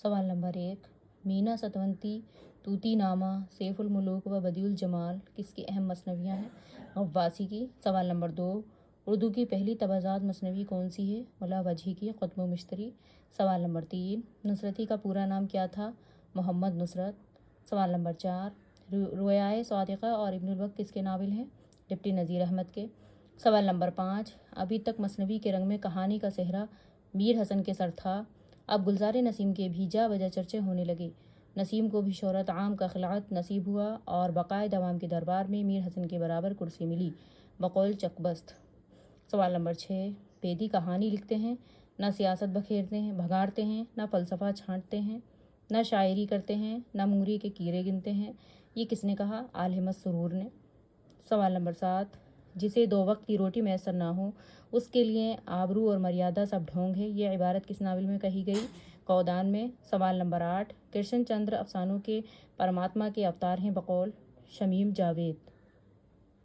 सवाल नंबर 1, मीना सतवंती, तूती नामा, सैफुल मुलूक व बदियुल जमाल किसकी अहम मसनवियाँ हैं? गव्वासी की। सवाल नंबर 2, उर्दू की पहली तबाज़ात मसनवी कौन सी है? मुला वजही की ख़ुत्म मिश्तरी। सवाल नंबर 3, नुसरती का पूरा नाम क्या था? मोहम्मद नुसरत। सवाल नंबर 4, रुयाए सादिक़ा और इब्नुल वक्त किसके नावल हैं? डिप्टी नज़ीर अहमद के। सवाल नंबर 5, अभी तक मसनवी के रंग में कहानी का सेहरा मीर हसन के सर था, अब गुलजार नसीम के भी जा वजह चर्चे होने लगे। नसीम को भी शोहरत आम का खिलात नसीब हुआ और बकायद अवाम के दरबार में मीर हसन के बराबर कुर्सी मिली बकौल चकबस्त। सवाल नंबर 6, बेदी कहानी लिखते हैं, ना सियासत बखेरते हैं भगाड़ते हैं, ना फ़लसफ़ा छांटते हैं, ना शायरी करते हैं, ना मुंगरी के कीड़े गिनते हैं। ये किसने कहा? आल हिम्मत सुरूर ने। सवाल नंबर 7, जिसे 2 वक्त की रोटी मैसर ना हो उसके लिए आबरू और मर्यादा सब ढोंग है, ये इबारत किस नावल में कही गई? कौदान में। सवाल नंबर 8, कृष्ण चंद्र अफसानों के परमात्मा के अवतार हैं बकौल शमीम जावेद।